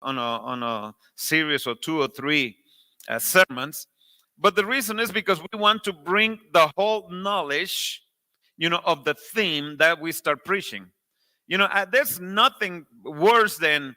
on a series or two or three sermons. But the reason is because we want to bring the whole knowledge, of the theme that we start preaching. There's nothing worse than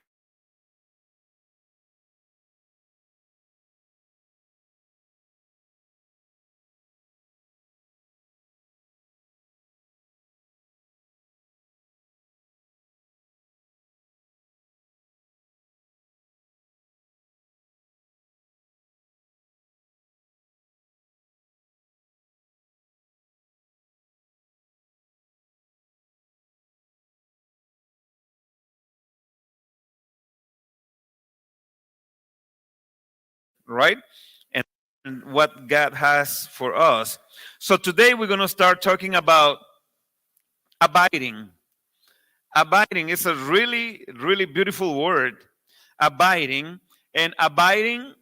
right? And what God has for us. So today we're going to start talking about abiding. Abiding is a really, really beautiful word. Abiding, and abiding,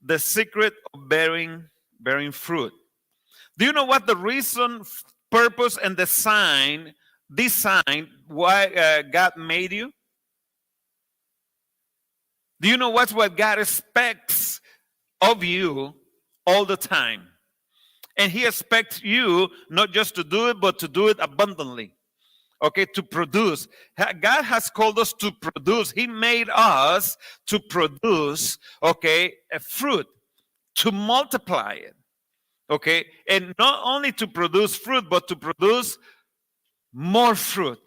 the secret of bearing fruit. Do you know what the reason, purpose, and design why God made you? Do you know what's what God expects of you all the time? And He expects you not just to do it, but to do it abundantly. Okay, to produce. God has called us to produce. He made us to produce, okay, a fruit, to multiply it. Okay, and not only to produce fruit, but to produce more fruit.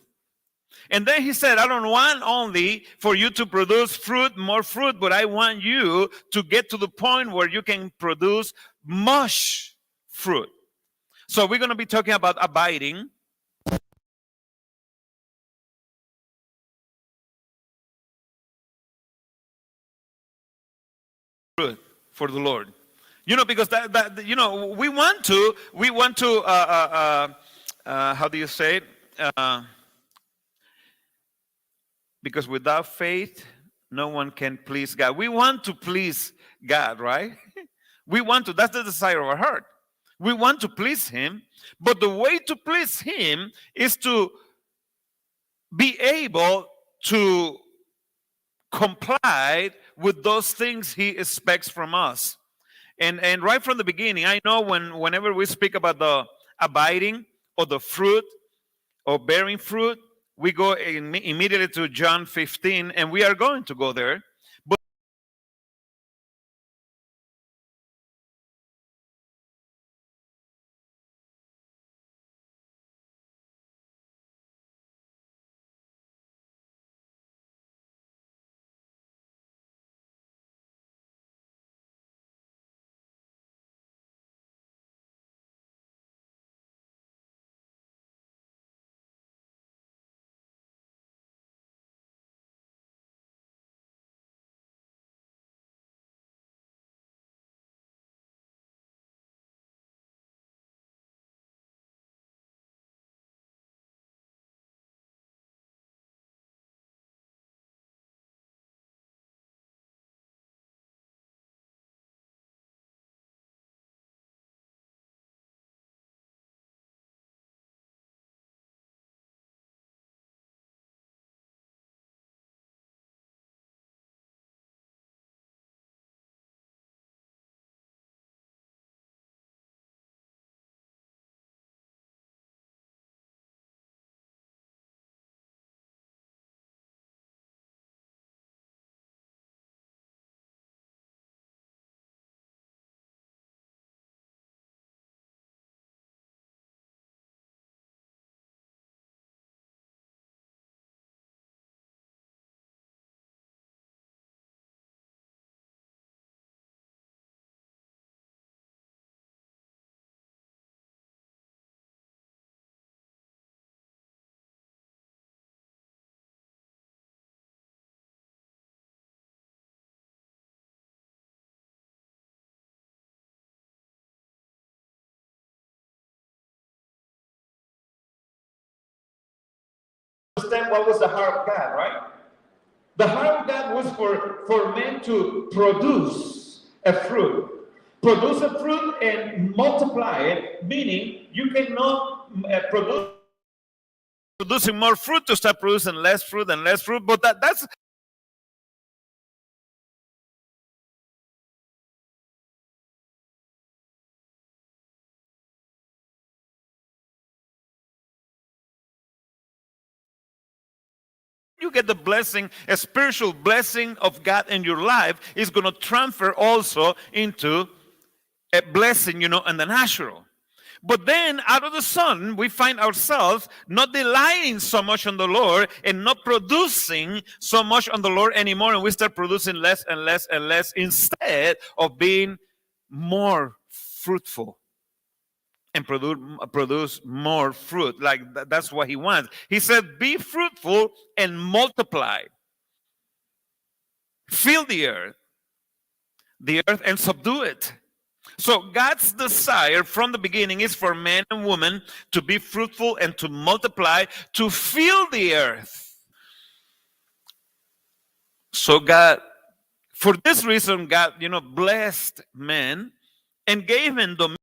And then he said, I don't want only for you to produce fruit, more fruit, but I want you to get to the point where you can produce much fruit. So we're going to be talking about abiding. Fruit for the Lord. Because that we want to how do you say it? Because without faith, no one can please God. We want to please God, right? That's the desire of our heart. We want to please Him, but the way to please Him is to be able to comply with those things He expects from us. And right from the beginning, I know whenever we speak about the abiding or the fruit or bearing fruit, we go immediately to John 15, and we are going to go there. But understand what was the heart of God, right? The heart of God was for men to produce a fruit. Produce a fruit and multiply it, meaning you cannot producing more fruit to start producing less fruit and less fruit, but that's you get the blessing, a spiritual blessing of God in your life, is going to transfer also into a blessing, in the natural. But then out of the sudden, we find ourselves not delighting so much on the Lord and not producing so much on the Lord anymore. And we start producing less and less and less instead of being more fruitful and produce more fruit. Like that's what he wants. He said, be fruitful and multiply. Fill the earth and subdue it. So God's desire from the beginning is for man and woman to be fruitful and to multiply, to fill the earth. So God, for this reason, God, blessed man and gave him dominion